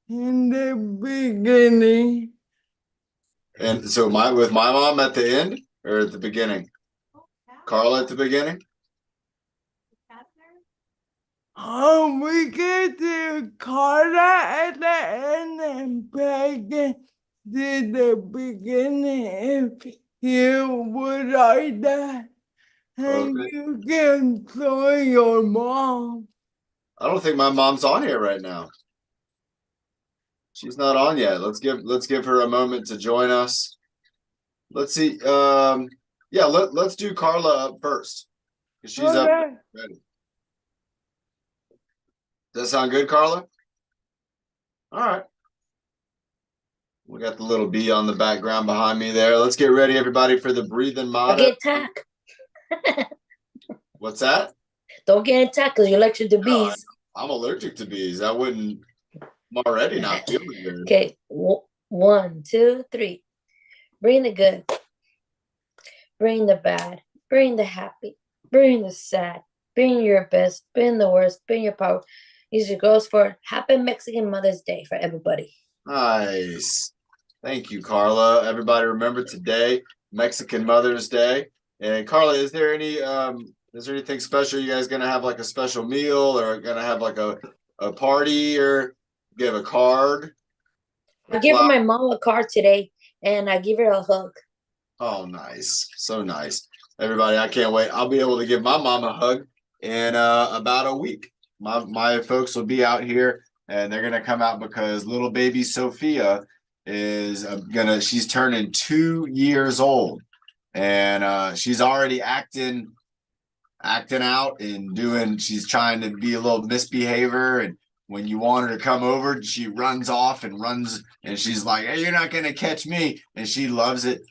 in the beginning. And so with my mom at the end or at the beginning? Carla at the beginning? We get to Carla at the end and Peggy to the beginning if you would like that. And Okay. you can join your mom. I don't think my mom's on here right now. She's not on yet. Let's give her a moment to join us. Let's see. Yeah, let's do Carla up first. She's up Okay. ready. Does that sound good, Carla? All right. We got the little bee on the background behind me there. Let's get ready, everybody, for the breathing Don't motto. get attacked. What's that? Don't get attacked because you're allergic to bees. I'm allergic to bees. I'm already not feeling good. Okay, 1, 2, 3. Bring the good, bring the bad, bring the happy, bring the sad, bring your best, bring the worst, bring your power. These are goals for Happy Mexican Mother's Day for everybody. Nice. Thank you, Carla. Everybody remember today, Mexican Mother's Day. And Carla, is there anything special? You guys gonna have like a special meal or gonna have like a party or give a card? I give my mom a card today and I give her a hug. Oh, nice. So nice. Everybody, I can't wait. I'll be able to give my mom a hug in about a week. My folks will be out here and they're gonna come out because little baby Sophia is she's turning 2 years old and she's already acting out and she's trying to be a little misbehavior. And when you want her to come over, she runs off and runs and she's like, hey, you're not gonna catch me. And she loves it.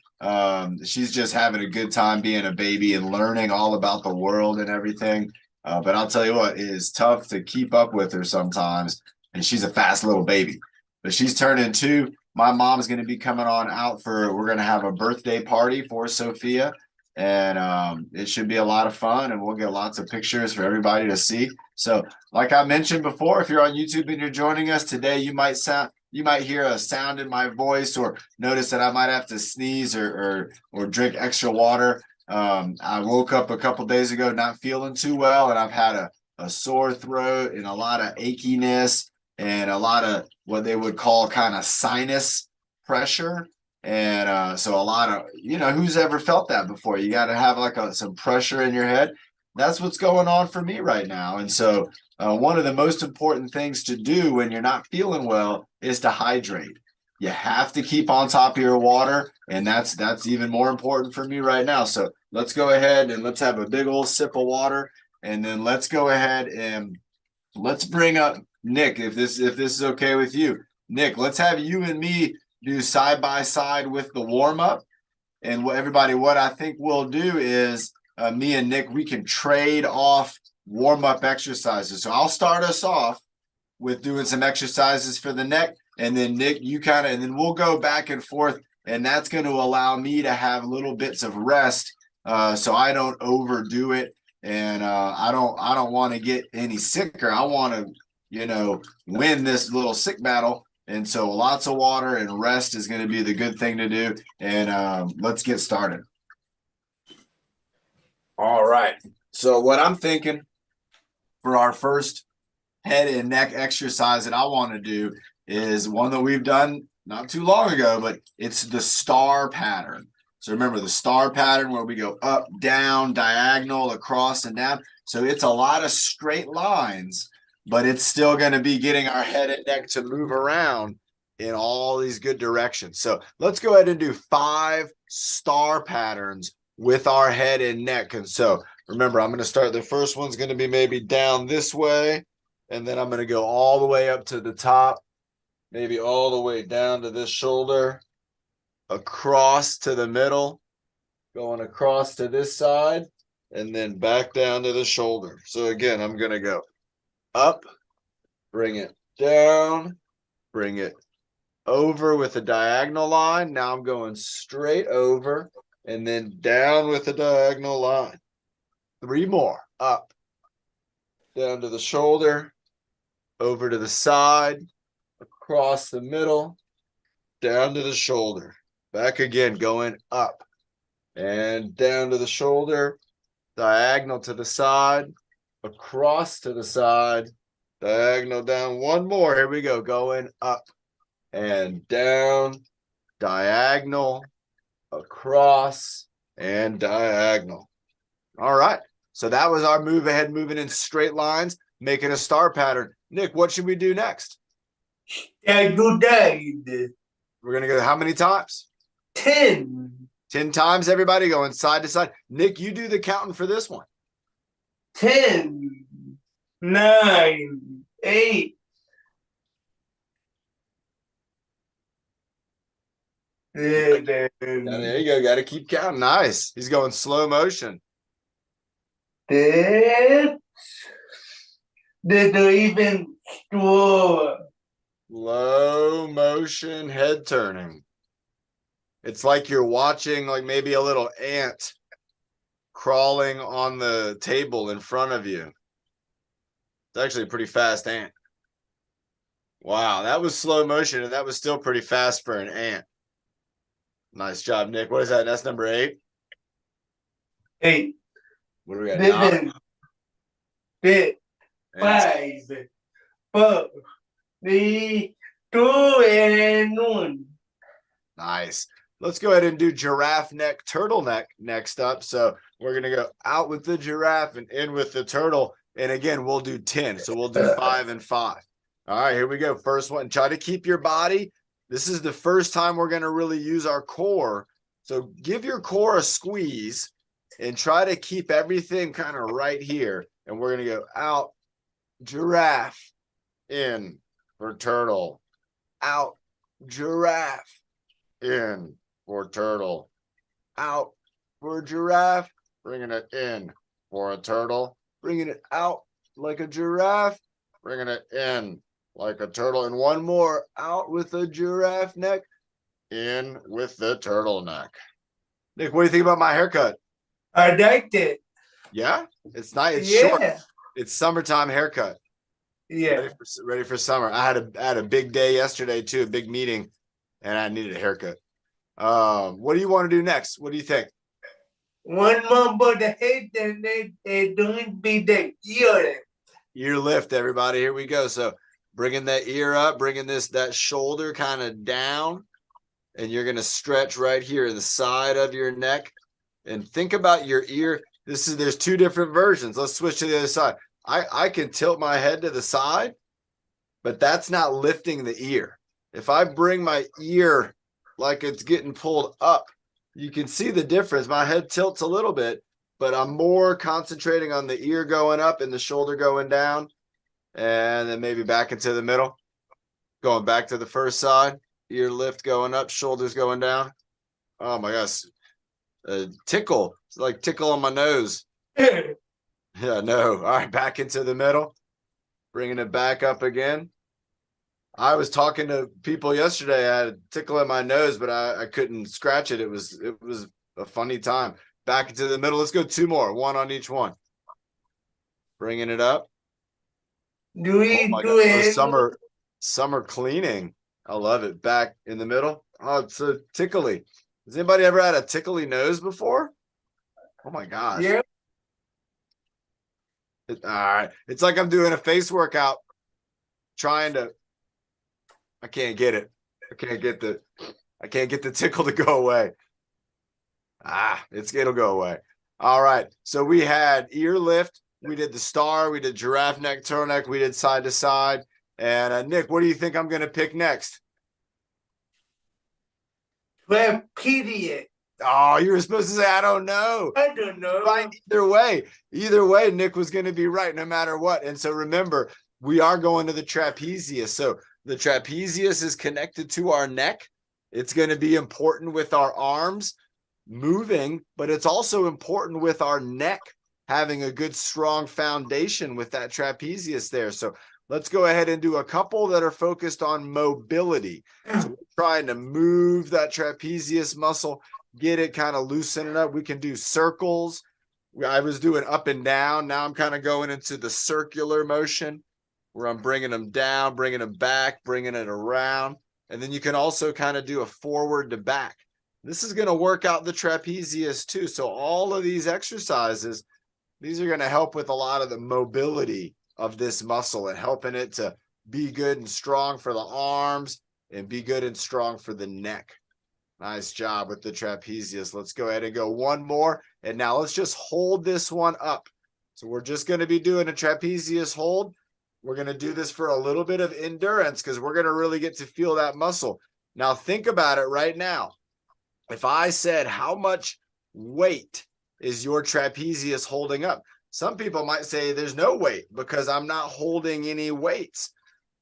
She's just having a good time being a baby and learning all about the world and everything. But I'll tell you what, it is tough to keep up with her sometimes. And she's a fast little baby. But she's turning 2. My mom's going to be coming on out we're going to have a birthday party for Sophia. And it should be a lot of fun. And we'll get lots of pictures for everybody to see. So, like I mentioned before, if you're on YouTube and you're joining us today, you might hear a sound in my voice or notice that I might have to sneeze or drink extra water. I woke up a couple days ago not feeling too well, and I've had a sore throat and a lot of achiness and a lot of what they would call kind of sinus pressure. And so a lot of, who's ever felt that before? You got to have like some pressure in your head. That's what's going on for me right now. And so one of the most important things to do when you're not feeling well is to hydrate. You have to keep on top of your water, and that's even more important for me right now. So let's go ahead and let's have a big old sip of water, and then let's go ahead and let's bring up Nick if this is okay with you. Nick, let's have you and me do side by side with the warm up. And what I think we'll do is me and Nick, we can trade off warm up exercises. So I'll start us off with doing some exercises for the neck. And then Nick, and then we'll go back and forth. And that's going to allow me to have little bits of rest so I don't overdo it. And I don't want to get any sicker. I want to, win this little sick battle. And so lots of water and rest is going to be the good thing to do. And let's get started. All right. So what I'm thinking for our first head and neck exercise that I want to do is one that we've done not too long ago, but it's the star pattern. So remember the star pattern where we go up, down, diagonal, across, and down. So it's a lot of straight lines, but it's still going to be getting our head and neck to move around in all these good directions. So let's go ahead and do 5 star patterns with our head and neck. And so remember, I'm going to start. The first one's going to be maybe down this way. And then I'm going to go all the way up to the top, maybe all the way down to this shoulder, across to the middle, going across to this side, and then back down to the shoulder. So again, I'm going to go up, bring it down, bring it over with a diagonal line. Now I'm going straight over and then down with a diagonal line. 3 more. Up, down to the shoulder, over to the side, across the middle, down to the shoulder, back again, going up and down to the shoulder, diagonal to the side, across to the side, diagonal down. One more. Here we go. Going up and down, diagonal, across, and diagonal. All right. So that was our move ahead, moving in straight lines, making a star pattern. Nick, what should we do next? Staggered. We're going to go how many times? 10, 10 times, everybody, going side to side. Nick, you do the counting for this one. 10, 9, 8. There you go. Got to keep counting. Nice. He's going slow motion. That's even slower. Slow motion head turning. It's like you're watching like maybe a little ant crawling on the table in front of you. It's actually a pretty fast ant. Wow, that was slow motion, and that was still pretty fast for an ant. Nice job, Nick. What is that? That's number 8. 8, What do we got now? 7, 6, 5, 4, 3, 2, and 1. Nice. Let's go ahead and do giraffe neck, turtleneck next up. So we're going to go out with the giraffe and in with the turtle. And again, we'll do 10. So we'll do 5 and 5. All right, here we go. First one. Try to keep your body. This is the first time we're going to really use our core. So give your core a squeeze and try to keep everything kind of right here. And we're going to go out, giraffe, in for turtle, out, giraffe, in for turtle, out for giraffe, bringing it in for a turtle, bringing it out like a giraffe, bringing it in like a turtle, and one more, out with the giraffe neck, in with the turtleneck. Nick, what do you think about my haircut? I liked it. Yeah, it's nice. It's Yeah. short. It's summertime haircut. Yeah. Ready for summer. I had a big day yesterday too, a big meeting, and I needed a haircut. What do you want to do next? What do you think? One more but the head and they don't be the ear. Ear lift, everybody. Here we go. So bringing that ear up, bringing that shoulder kind of down, and you're gonna stretch right here, the side of your neck, and think about your ear. There's 2 different versions. Let's switch to the other side. I can tilt my head to the side, but that's not lifting the ear. If I bring my ear like it's getting pulled up, you can see the difference. My head tilts a little bit, but I'm more concentrating on the ear going up and the shoulder going down, and then maybe back into the middle, going back to the first side, ear lift going up, shoulders going down. Oh my gosh. Tickle. It's like tickle on my nose. Yeah, no. All right, back into the middle, bringing it back up again. I was talking to people yesterday. I had a tickle in my nose, but I couldn't scratch it. It was a funny time. Back into the middle. Let's go 2 more, 1 on each one. Bringing it up. Do we Oh my do God. it? Summer cleaning. I love it. Back in the middle. Oh, it's so tickly. Has anybody ever had a tickly nose before? Oh my gosh. Yeah. All right. It's like I'm doing a face workout, I can't get it. I can't get the tickle to go away. It'll go away. All right. So we had ear lift. We did the star. We did giraffe neck, turtleneck. We did side to side. And Nick, what do you think I'm going to pick next? Trapeze. Oh, you were supposed to say, I don't know. I don't know. Right. Either way, Nick was going to be right no matter what. And so remember, we are going to the trapezius. So the trapezius is connected to our neck. It's going to be important with our arms moving, but it's also important with our neck having a good, strong foundation with that trapezius there. So let's go ahead and do a couple that are focused on mobility. So we're trying to move that trapezius muscle, get it kind of loosening up. We can do circles. I was doing up and down. Now I'm kind of going into the circular motion. where I'm bringing them down, bringing them back, bringing it around. And then you can also kind of do a forward to back. This is going to work out the trapezius too. So all of these exercises, these are going to help with a lot of the mobility of this muscle and helping it to be good and strong for the arms and be good and strong for the neck. Nice job with the trapezius. Let's go ahead and go one more. And now let's just hold this one up. So we're just going to be doing a trapezius hold. We're going to do this for a little bit of endurance because we're going to really get to feel that muscle. Now think about it right now. If I said, how much weight is your trapezius holding up? Some people might say there's no weight because I'm not holding any weights.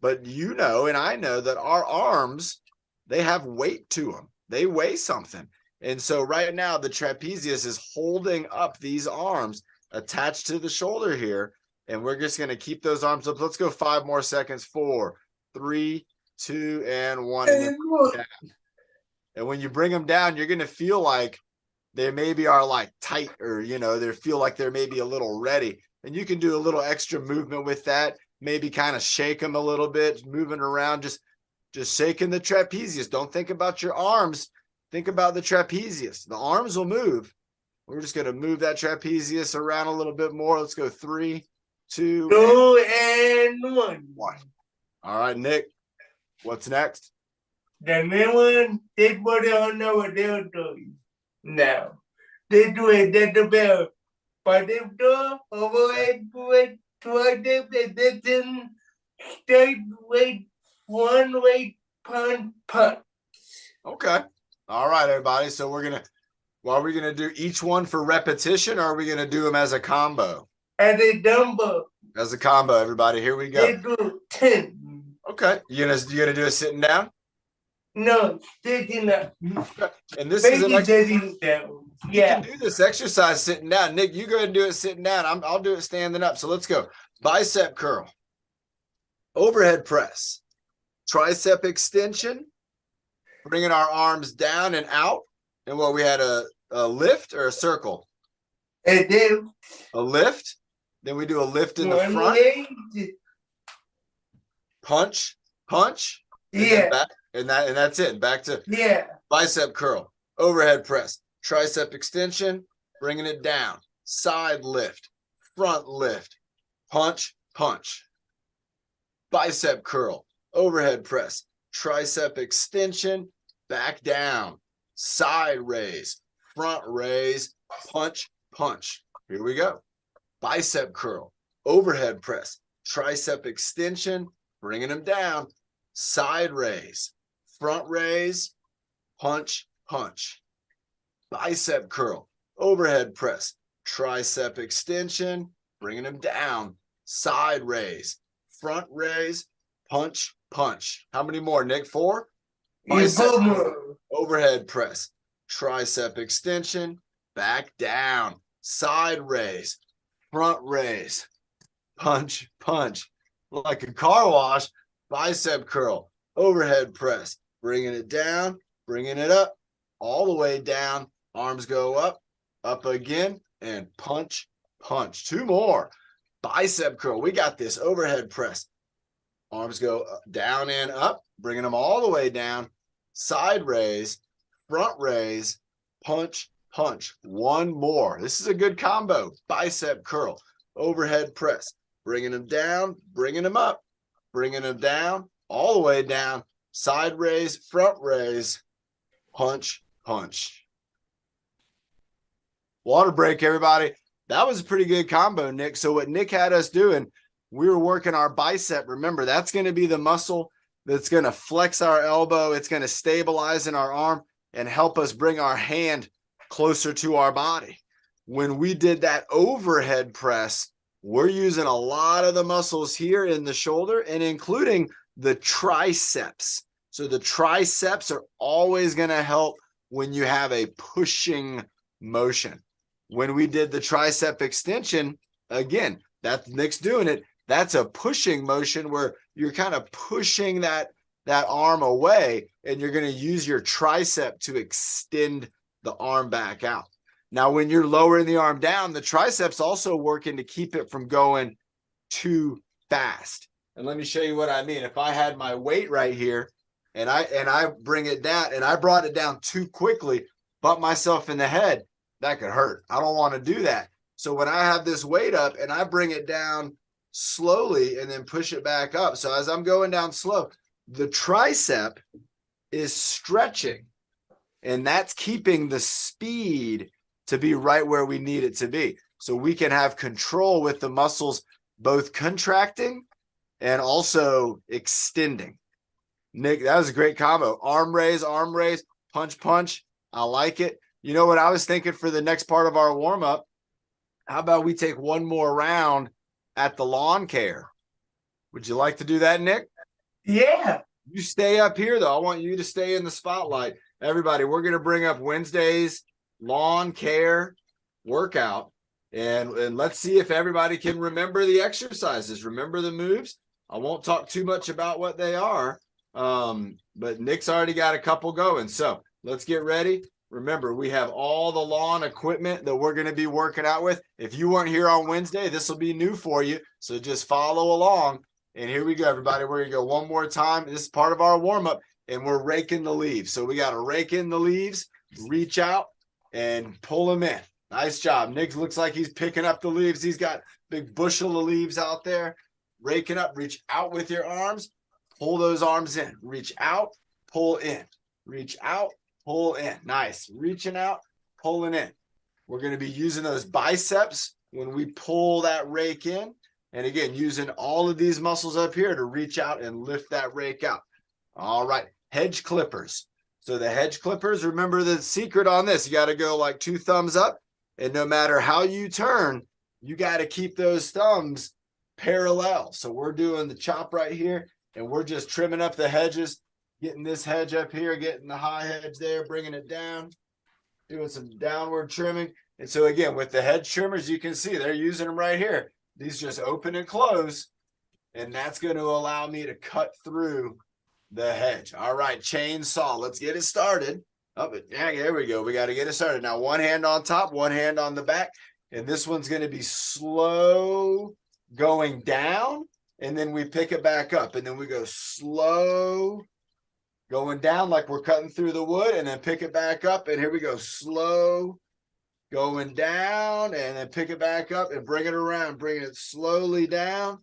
But you know, and I know that our arms, they have weight to them. They weigh something. And so right now the trapezius is holding up these arms attached to the shoulder here. And we're just going to keep those arms up. Let's go 5 more seconds. 4, 3, 2, and 1. And when you bring them down, you're going to feel like they maybe are like tight, or, you know, they feel like they're maybe a little ready. And you can do a little extra movement with that. Maybe kind of shake them a little bit, moving around, just shaking the trapezius. Don't think about your arms. Think about the trapezius. The arms will move. We're just going to move that trapezius around a little bit more. Let's go 3, 2, 2, and 1. All right, Nick, what's next? The main one, they put it on our territory. Now, they do it at the bell. But if the overhead weight, tricep addition, straight weight, one weight, punch. Okay. All right, everybody. So are we gonna do each one for repetition, or are we gonna do them as a combo? As a dumbbell. As a combo, everybody. Here we go. They do 10. Okay. You gonna do it sitting down? No, sitting up. And this is an sitting down. You can do this exercise sitting down. Nick, you go ahead and do it sitting down. I'll do it standing up. So let's go. Bicep curl, overhead press, tricep extension, bringing our arms down and out. And what we had a lift or a circle? And then A lift. Then we do a lift in the one front. leg. Punch, punch. And then Yeah. back, and that's it. Back to Yeah. bicep curl, overhead press, tricep extension, bringing it down, side lift, front lift, punch, punch. Bicep curl, overhead press, tricep extension, back down, side raise, front raise, punch, punch. Here we go. Bicep curl, overhead press, tricep extension, bringing them down, side raise, front raise, punch, punch. Bicep curl, overhead press, tricep extension, bringing them down, side raise, front raise, punch, punch. How many more, Nick? 4? Bicep curl, overhead press, tricep extension, back down, side raise, front raise, punch, punch. Like a car wash. Bicep curl, overhead press, bringing it down, bringing it up, all the way down. Arms go up, up again, and punch, punch. 2 more. Bicep curl. We got this. Overhead press. Arms go down and up, bringing them all the way down. Side raise, front raise, punch, punch. 1 more. This is a good combo. Bicep curl, overhead press, bringing them down, bringing them up, bringing them down, all the way down. Side raise, front raise, punch, punch. Water break, everybody. That was a pretty good combo, Nick. So what Nick had us doing, we were working our bicep. Remember, that's going to be the muscle that's going to flex our elbow. It's going to stabilize in our arm and help us bring our hand closer to our body. When we did that overhead press, we're using a lot of the muscles here in the shoulder and including the triceps. So the triceps are always going to help when you have a pushing motion. When we did the tricep extension, again, that's Nick's doing it. That's a pushing motion where you're kind of pushing that arm away, and you're going to use your tricep to extend the arm back out. Now, when you're lowering the arm down, the triceps also working to keep it from going too fast. And let me show you what I mean. If I had my weight right here and I bring it down and I brought it down too quickly, butt myself in the head, that could hurt. I don't want to do that. So when I have this weight up and I bring it down slowly and then push it back up. So as I'm going down slow, the tricep is stretching, and that's keeping the speed to be right where we need it to be. So we can have control with the muscles both contracting and also extending. Nick, that was a great combo. Arm raise, punch, punch. I like it. You know what I was thinking for the next part of our warm-up? How about we take one more round at the lawn care? Would you like to do that, Nick? Yeah. You stay up here, though. I want you to stay in the spotlight. Everybody, we're going to bring up Wednesday's lawn care workout. And let's see if everybody can remember the exercises, remember the moves. I won't talk too much about what they are, but Nick's already got a couple going. So let's get ready. Remember, we have all the lawn equipment that we're going to be working out with. If you weren't here on Wednesday, this will be new for you. So just follow along. And here we go, everybody. We're going to go one more time. This is part of our warm-up, and we're raking the leaves. So we got to rake in the leaves, reach out, and pull them in. Nice job. Nick looks like he's picking up the leaves. He's got a big bushel of leaves out there. Raking up, reach out with your arms. Pull those arms in. Reach out, pull in. Reach out, pull in. Nice. Reaching out, pulling in. We're going to be using those biceps when we pull that rake in. And again, using all of these muscles up here to reach out and lift that rake out. All right. Hedge clippers. So the hedge clippers, remember the secret on this. You got to go like 2 thumbs up. And no matter how you turn, you got to keep those thumbs parallel. So we're doing the chop right here. And we're just trimming up the hedges. Getting this hedge up here. Getting the high hedge there. Bringing it down. Doing some downward trimming. And so again, with the hedge trimmers, you can see they're using them right here. These just open and close, and that's going to allow me to cut through the hedge. All right, chainsaw. Let's get it started. Oh, yeah, there we go. We got to get it started. Now, one hand on top, one hand on the back, and this one's going to be slow going down, and then we pick it back up, and then we go slow going down like we're cutting through the wood, and then pick it back up, and here we go, slow going down, and then pick it back up and bring it around, bringing it slowly down,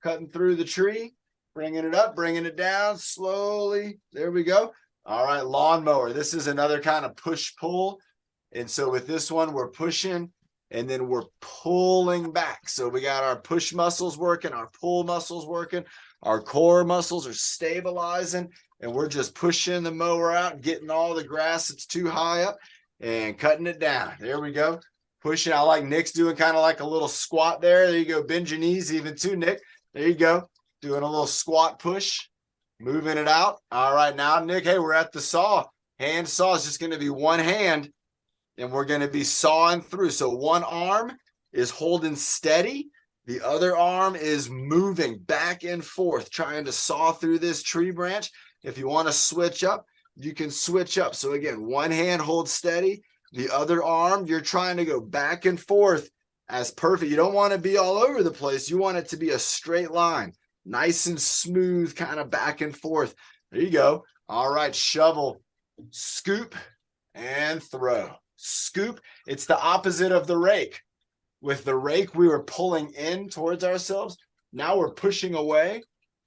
cutting through the tree, bringing it up, bringing it down slowly. There we go. All right, lawnmower. This is another kind of push-pull. And so with this one, we're pushing, and then we're pulling back. So we got our push muscles working, our pull muscles working, our core muscles are stabilizing, and we're just pushing the mower out and getting all the grass that's too high up. And cutting it down. There we go. Pushing. I like Nick's doing kind of like a little squat there. There you go. Bend your knees even too, Nick. There you go. Doing a little squat push. Moving it out. All right. Now, Nick, hey, we're at the saw. Hand saw is just going to be one hand. And we're going to be sawing through. So one arm is holding steady. The other arm is moving back and forth, trying to saw through this tree branch. If you want to switch up, you can switch up. So again, one hand holds steady. The other arm, you're trying to go back and forth as perfect. You don't want to be all over the place. You want it to be a straight line, nice and smooth, kind of back and forth. There you go. All right, shovel, scoop, and throw. Scoop. It's the opposite of the rake. With the rake, we were pulling in towards ourselves. Now we're pushing away.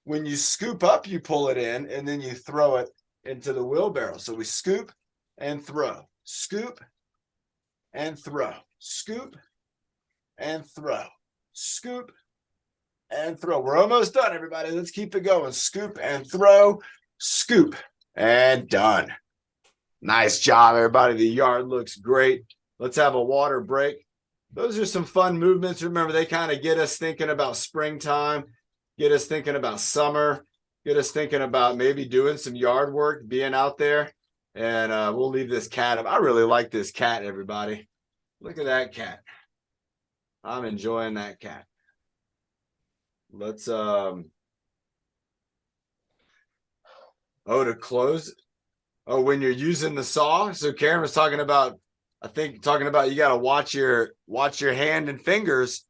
When you scoop up, you pull it in, and then you throw it into the wheelbarrow. So we scoop and throw, scoop and throw, scoop and throw, scoop and throw. We're almost done, everybody. Let's keep it going. Scoop and throw, scoop and done. Nice job, everybody. The yard looks great. Let's have a water break. Those are some fun movements. Remember, they kind of get us thinking about springtime, get us thinking about summer, get us thinking about maybe doing some yard work, being out there. And we'll leave this cat up. I really like this cat, everybody. Look at that cat. I'm enjoying that cat. Let's to close. Oh, when you're using the saw. So Karen was talking about, I think talking about you got to watch your hand and fingers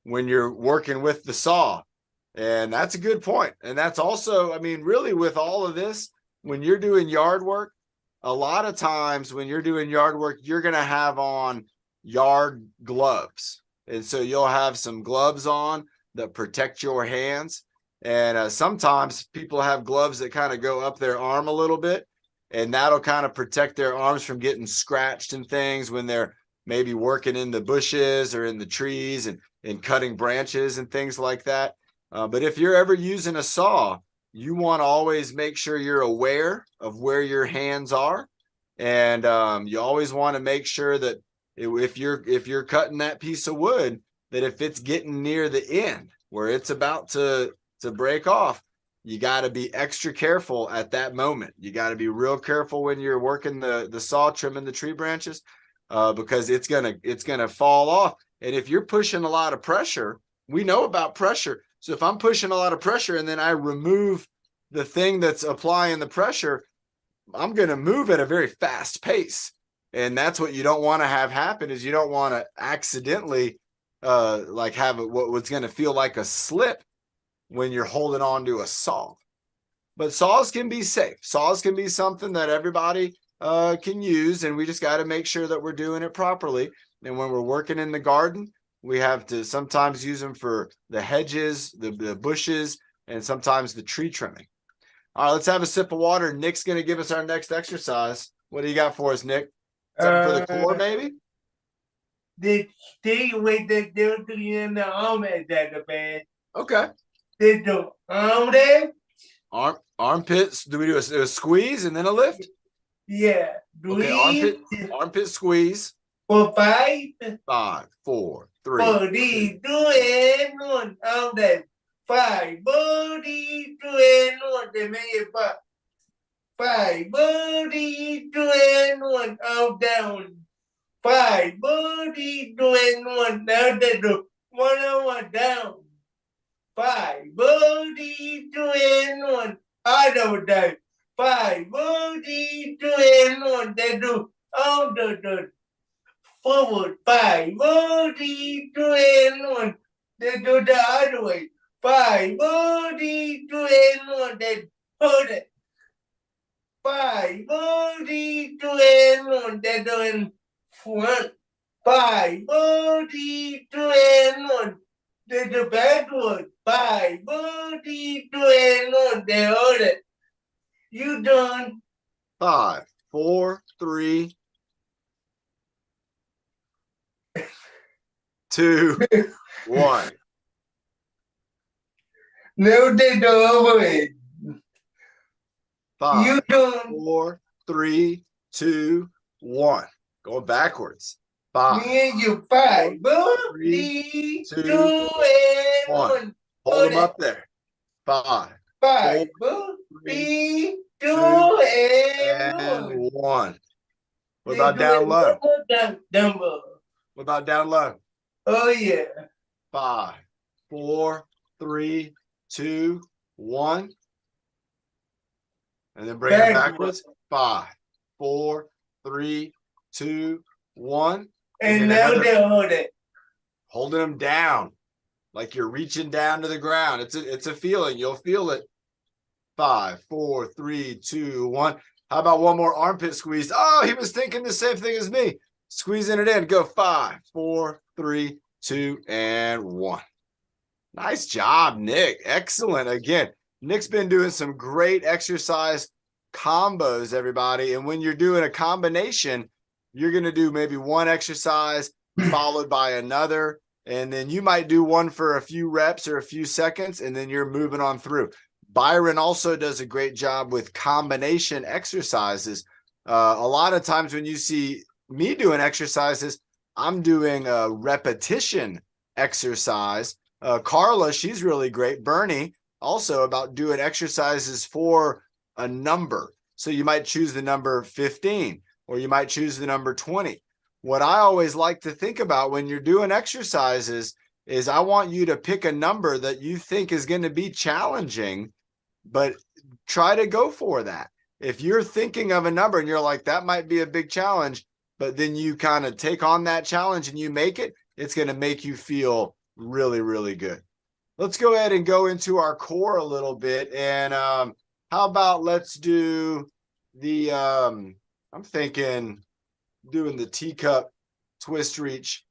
when you're working with the saw. And that's a good point. And that's also, I mean, really with all of this, when you're doing yard work, a lot of times when you're doing yard work, you're going to have on yard gloves. And so you'll have some gloves on that protect your hands. And sometimes people have gloves that kind of go up their arm a little bit, and that'll kind of protect their arms from getting scratched and things when they're maybe working in the bushes or in the trees and cutting branches and things like that. But if you're ever using a saw, you want to always make sure you're aware of where your hands are. And you always want to make sure that if you're cutting that piece of wood, that if it's getting near the end where it's about to break off, you got to be extra careful at that moment. You got to be real careful when you're working the saw, trimming the tree branches, because it's gonna fall off. And if you're pushing a lot of pressure, we know about pressure. So if I'm pushing a lot of pressure and then I remove the thing that's applying the pressure, I'm going to move at a very fast pace. And that's what you don't want to have happen, is you don't want to accidentally like have what's going to feel like a slip when you're holding on to a saw. But saws can be safe. Saws can be something that everybody can use, and we just got to make sure that we're doing it properly. And when we're working in the garden, we have to sometimes use them for the hedges, the bushes, and sometimes the tree trimming. All right, let's have a sip of water. Nick's going to give us our next exercise. What do you got for us, Nick? Something for the core, maybe? The stay with the duty in the arm at the bed. Okay. Did the arm there? Armpits. Do we do a squeeze and then a lift? Yeah. Okay, armpit squeeze. For 5. 5, 4, 3. 42 and 1 arm there. 5, 42 and 1. They make it 5, 42 and 1 arm down. 5, 42 and 1. Now they do 1 arm down. 5, 42 and 1. I know that. 5, 42 and 1. They do all the forward. 5, 42 and 1. They do the other way. 5, 42 and 1. They hold it. 5, 42 and 1. They do in front. 5, 42 and 1. They do backward. 5, 42 and 1. They hold it. You done. 5, 4, 3, 2, 1. No, they do over it. 5, You done. 4, 3, 2, 1. Going backwards. 5. Me and you 5, 3, 2 2, and 1. 1. Hold them up there. 5, 5, 3, 2 and 1. 1. What about down low? Down low. What about down low? Oh yeah. 5, 4, 3, 2, 1. And then bring it backwards. 5, 4, 3, 2, 1. And now they hold it. Holding them down, like you're reaching down to the ground. It's a feeling. You'll feel it. 5, 4, 3, 2, 1. How about one more armpit squeeze? Oh, he was thinking the same thing as me. Squeezing it in. Go 5, 4, 3, 2, and 1. Nice job, Nick. Excellent. Again, Nick's been doing some great exercise combos, everybody. And when you're doing a combination, you're going to do maybe one exercise followed by another. And then you might do one for a few reps or a few seconds, and then you're moving on through. Byron also does a great job with combination exercises. A lot of times when you see me doing exercises, I'm doing a repetition exercise. Carla, she's really great. Bernie, also about doing exercises for a number. So you might choose the number 15, or you might choose the number 20. What I always like to think about when you're doing exercises is I want you to pick a number that you think is going to be challenging, but try to go for that. If you're thinking of a number and you're like, that might be a big challenge, but then you kind of take on that challenge and you make it, it's going to make you feel really, really good. let's go ahead and go into our core a little bit. And how about let's do the I'm thinking doing the teacup, twist reach,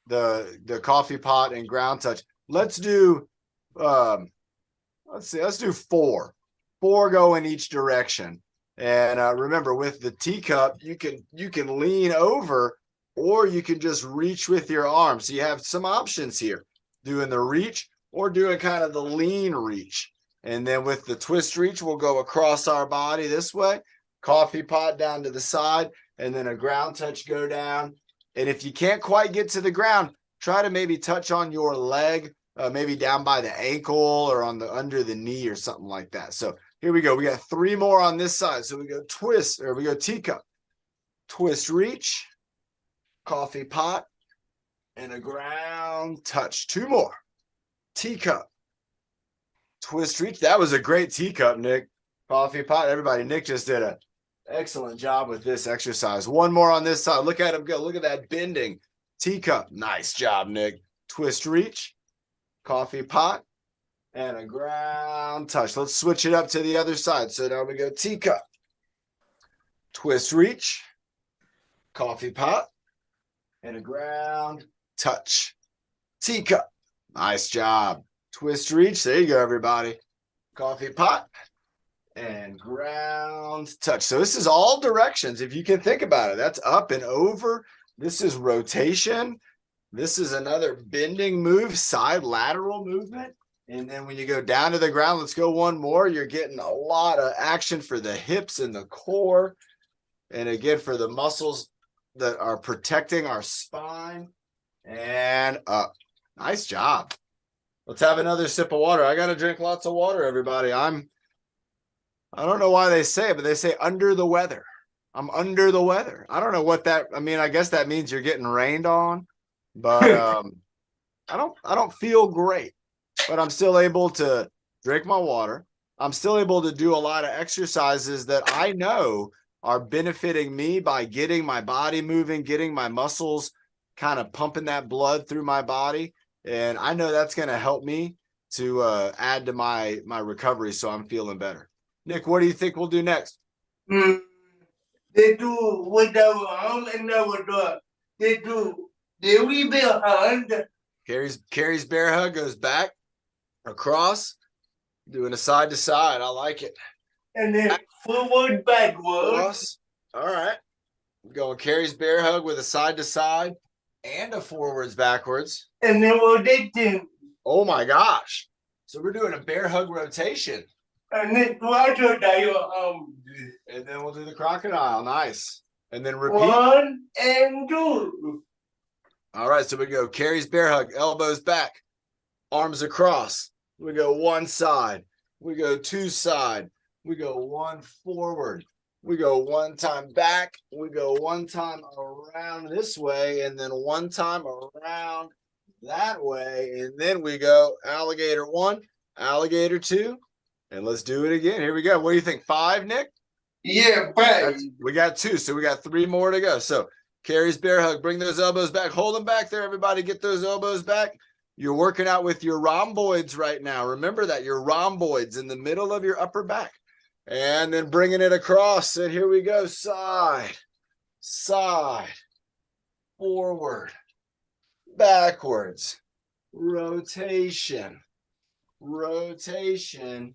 the coffee pot, and ground touch. Let's do let's do four go in each direction. And remember, with the teacup, you can lean over, or you can just reach with your arms. So you have some options here, doing the reach or doing kind of the lean reach. And then with the twist reach, we'll go across our body this way, coffee pot down to the side, and then a ground touch go down. And if you can't quite get to the ground, try to maybe touch on your leg, maybe down by the ankle or on the under the knee or something like that. So here we go. We got 3 more on this side. So we go twist, or we go teacup, twist reach, coffee pot, and a ground touch. 2 more. Teacup, twist reach. That was a great teacup, Nick. Coffee pot. Everybody, Nick just did an excellent job with this exercise. 1 more on this side. Look at him go. Look at that bending. Teacup. Nice job, Nick. Twist reach, coffee pot, and a ground touch. Let's switch it up to the other side. So now we go teacup, twist reach, coffee pot, and a ground touch. Teacup. Nice job. Twist reach. There you go, everybody. Coffee pot and ground touch. So this is all directions. If you can think about it, that's up and over. This is rotation. This is another bending move, side lateral movement. And then when you go down to the ground, let's go 1 more. You're getting a lot of action for the hips and the core. And again, for the muscles that are protecting our spine. And up. Nice job. Let's have another sip of water. I got to drink lots of water, everybody. I don't know why they say it, but they say under the weather. I'm under the weather. I don't know what that, I mean, I guess that means you're getting rained on, but I don't feel great, but I'm still able to drink my water. I'm still able to do a lot of exercises that I know are benefiting me by getting my body moving, getting my muscles kind of pumping that blood through my body. And I know that's going to help me to add to my recovery, so I'm feeling better. Nick, what do you think we'll do next? They do with our arm and our dog. They will be hand. Carrie's bear hug goes back, across, doing a side to side. I like it. And then forward, backward. Across. All right. Going Carrie's bear hug with a side to side and a forwards backwards. And then rotation. Oh my gosh. So we're doing a bear hug rotation. And then crocodile. And then we'll do the crocodile. Nice. And then repeat. 1 and 2. All right. So we go Carrie's bear hug, elbows back, arms across. We go 1 side. We go 2 side. We go 1 forward. We go 1 time back. We go 1 time around this way, and then 1 time around that way. And then we go alligator 1, alligator 2. And let's do it again. Here we go. What do you think? 5, Nick? Yeah, 5. We got 2, so we got 3 more to go. So Carrie's bear hug. Bring those elbows back. Hold them back there, everybody. Get those elbows back. You're working out with your rhomboids right now. Remember that, your rhomboids in the middle of your upper back. And then bringing it across. And here we go. Side, side, forward, backwards, rotation, rotation,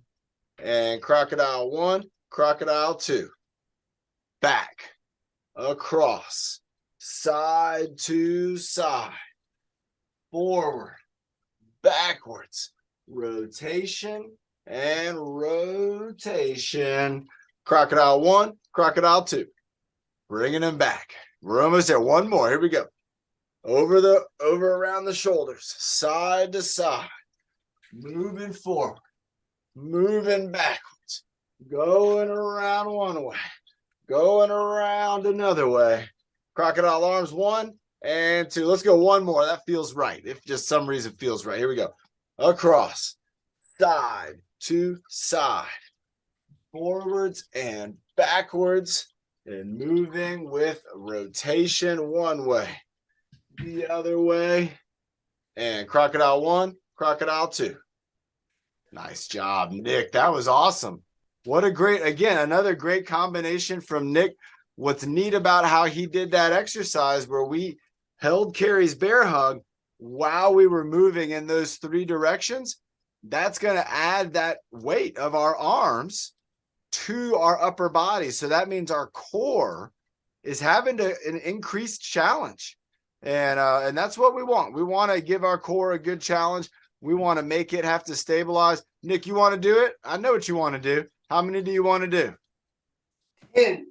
and crocodile 1, crocodile 2. Back, across, side to side, forward, backwards, rotation, and rotation. Crocodile 1, crocodile 2. Bringing them back. We're almost there. 1 more. Here we go. Over around the shoulders, side to side, moving forward, moving backwards, going around 1 way, going around another way. Crocodile arms 1 and 2. Let's go 1 more. That feels right. If just some reason feels right. Here we go. Across, side to side, forwards and backwards, and moving with rotation 1 way, the other way, and crocodile 1, crocodile 2. Nice job, Nick. That was awesome. What a great, again, another great combination from Nick. What's neat about how he did that exercise where we held Carrie's bear hug while we were moving in those 3 directions, that's going to add that weight of our arms to our upper body. So that means our core is having an increased challenge. And that's what we want. We want to give our core a good challenge. We want to make it have to stabilize. Nick, you want to do it? I know what you want to do. How many do you want to do? 10.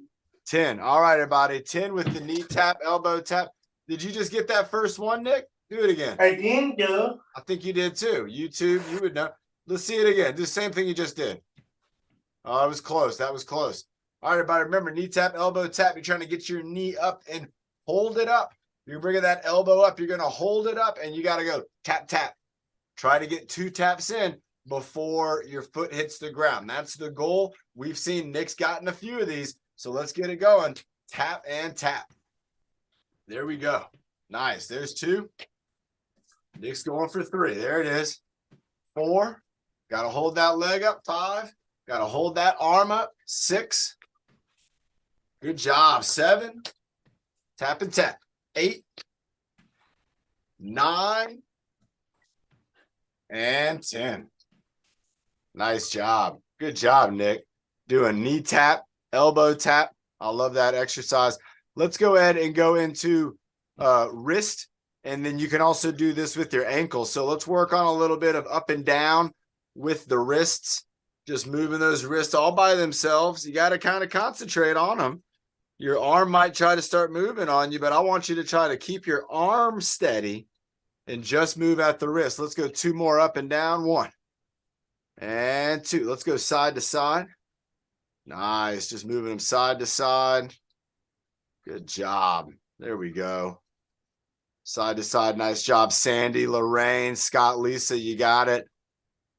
10. All right, everybody. 10 with the knee tap, elbow tap. Did you just get that first one, Nick? Do it again. I didn't do. I think you did too. YouTube, you would know. Let's see it again. Do the same thing you just did. Oh, it was close. That was close. All right, everybody. Remember, knee tap, elbow tap. You're trying to get your knee up and hold it up. You're bringing that elbow up. You're going to hold it up, and you got to go tap, tap. Try to get 2 taps in before your foot hits the ground. That's the goal. We've seen Nick's gotten a few of these, so let's get it going. Tap and tap. There we go. Nice. There's 2. Nick's going for 3. There it is. 4. Got to hold that leg up. 5. Got to hold that arm up. 6. Good job. 7. Tap and tap. 8. 9. And 10. Nice job. Good job, Nick. Doing knee tap, elbow tap. I love that exercise. Let's go ahead and go into wrist. And then you can also do this with your ankle. So let's work on a little bit of up and down with the wrists. Just moving those wrists all by themselves. You got to kind of concentrate on them. Your arm might try to start moving on you, but I want you to try to keep your arm steady and just move at the wrist. Let's go 2 more up and down. 1 and 2. Let's go side to side. Nice. Just moving them side to side. Good job. There we go. Side to side. Nice job, Sandy, Lorraine, Scott, Lisa. You got it.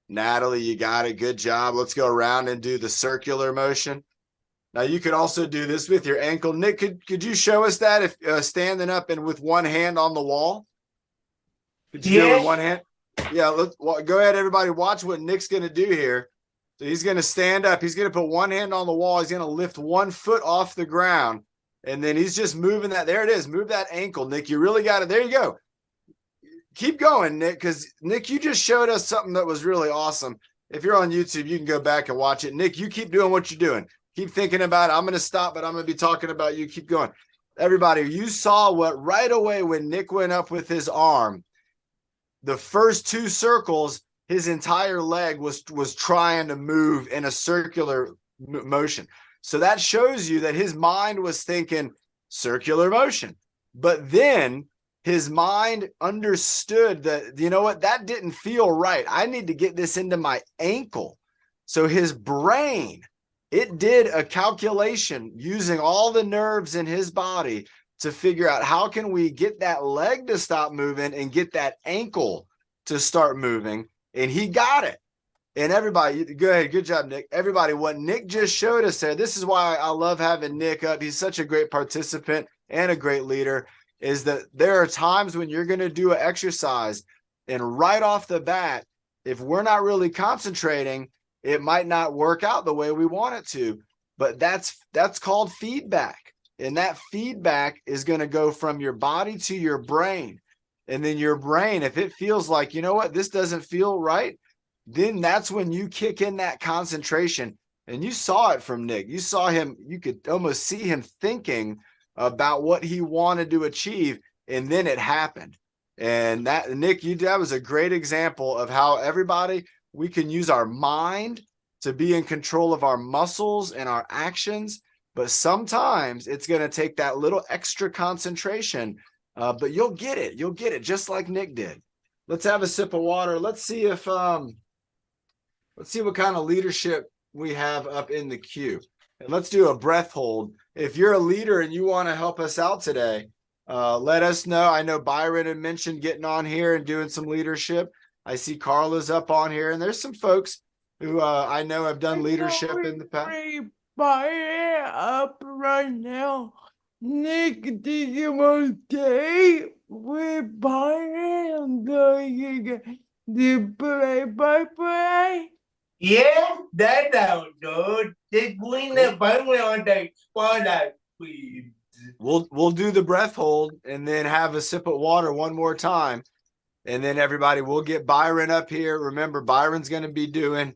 Natalie, you got it. Good job. Let's go around and do the circular motion. Now, you could also do this with your ankle. Nick, could you show us that if standing up and with one hand on the wall? Could you do it with one hand? Yeah, go ahead, everybody. Watch what Nick's going to do here. So he's going to stand up. He's going to put one hand on the wall. He's going to lift 1 foot off the ground. And then he's just moving that. There it is. Move that ankle, Nick. You really got it. There you go. Keep going, Nick, because, Nick, you just showed us something that was really awesome. If you're on YouTube, you can go back and watch it. Nick, you keep doing what you're doing. Keep thinking about it. I'm going to stop, but I'm going to be talking about you. Keep going. Everybody, you saw what right away when Nick went up with his arm, the first 2 circles, his entire leg was trying to move in a circular motion. So that shows you that his mind was thinking circular motion. But then his mind understood that, you know what, that didn't feel right. I need to get this into my ankle. So his brain, it did a calculation using all the nerves in his body to figure out how can we get that leg to stop moving and get that ankle to start moving. And he got it. And everybody, go ahead. Good job, Nick. Everybody, what Nick just showed us there, this is why I love having Nick up. He's such a great participant and a great leader, is that there are times when you're going to do an exercise and right off the bat, if we're not really concentrating, it might not work out the way we want it to. But that's called feedback. And that feedback is going to go from your body to your brain. And then your brain, if it feels like, you know what, this doesn't feel right, then that's when you kick in that concentration. And you saw it from Nick. You saw him, you could almost see him thinking about what he wanted to achieve, and then it happened. And that, Nick, that was a great example of how everybody, we can use our mind to be in control of our muscles and our actions, but sometimes it's going to take that little extra concentration, but you'll get it just like Nick did. Let's have a sip of water. Let's see what kind of leadership we have up in the queue. And let's do a breath hold. If you're a leader and you want to help us out today, let us know. I know Byron had mentioned getting on here and doing some leadership. I see Carla's up on here, and there's some folks who I know have done leadership in the past. Everybody up right now. Nick, did you okay with Byron? the play-by-play. Yeah, that out, dude. Just bring the button on the spotlight, please. We'll do the breath hold and then have a sip of water one more time. And then everybody, we'll get Byron up here. Remember, Byron's going to be doing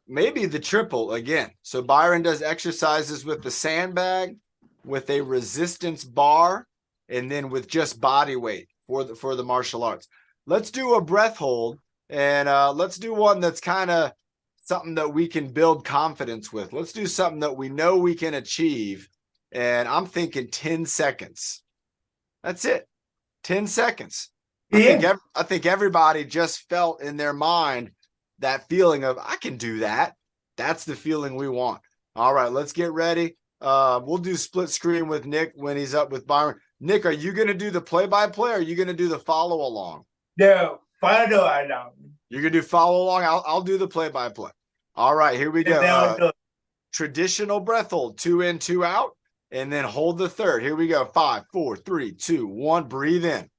maybe the triple again. So Byron does exercises with the sandbag, with a resistance bar, and then with just body weight for the martial arts. Let's do a breath hold, and let's do one that's kind of something that we can build confidence with. Let's do something that we know we can achieve. And I'm thinking 10 seconds. That's it. 10 seconds. Yeah. I think everybody just felt in their mind that feeling of, I can do that. That's the feeling we want. All right, let's get ready. We'll do split screen with Nick when he's up with Byron. Nick, are you going to do the play-by-play or are you going to do the follow along? No, follow along. You're going to do follow along. I'll do the play-by-play. All right, here we go. Traditional breath hold, 2 in, 2 out, and then hold the third. Here we go. 5, 4, 3, 2, 1. Breathe in.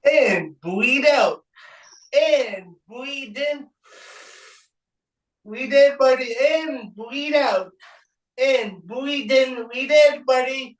And breathe out. And breathe in. Breathe in, buddy. And breathe out. And breathe in. Breathe in, buddy.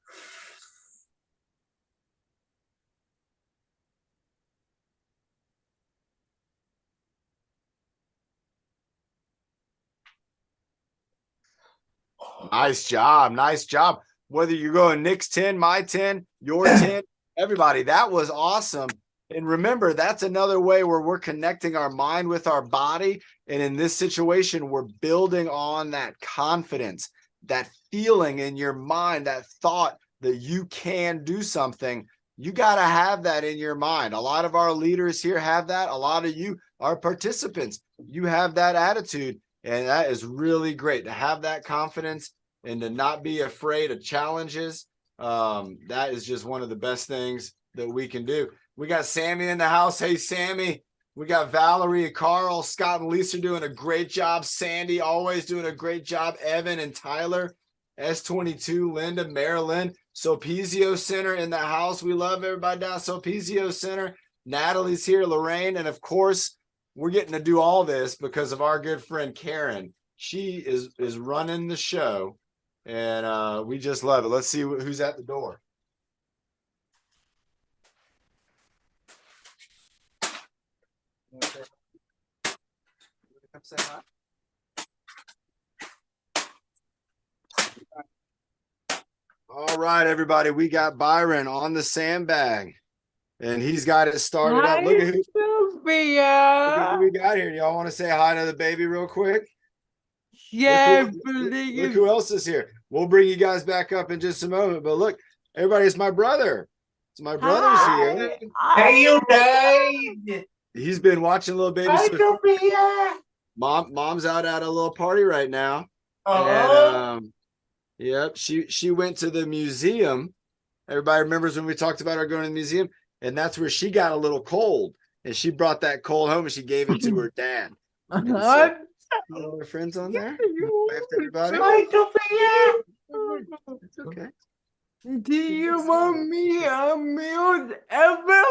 Nice job. Nice job. Whether you're going Nick's 10, my 10, your 10, everybody, that was awesome. And remember, that's another way where we're connecting our mind with our body. And in this situation, we're building on that confidence, that feeling in your mind, that thought that you can do something. You got to have that in your mind. A lot of our leaders here have that. A lot of you, our participants, you have that attitude. And that is really great to have that confidence and to not be afraid of challenges. That is just one of the best things that we can do. We got Sammy in the house. Hey, Sammy. We got Valerie, Carl, Scott, and Lisa doing a great job. Sandy always doing a great job. Evan and Tyler, S22, Linda, Marilyn, Sulpizio Center in the house. We love everybody down at Sulpizio Center. Natalie's here, Lorraine, and of course, we're getting to do all this because of our good friend Karen. She is running the show, and we just love it. Let's see who's at the door. Come say hi. All right, everybody, we got Byron on the sandbag, and he's got it started up. Look at who we got here. Y'all want to say hi to the baby real quick? Yeah, look who else is here. We'll bring you guys back up in just a moment. But look, everybody, it's my brother. It's my brother's here. Hey, you guys. He's been watching little baby. Hi, Sophia. Mom's out at a little party right now. And yep, she went to the museum. Everybody remembers when we talked about her going to the museum, and that's where she got a little cold. And she brought that cold home and she gave it to her dad. So, all her friends on there. Wave to everybody. Hi, Sophia. It's okay. Do you want me on mute? Everyone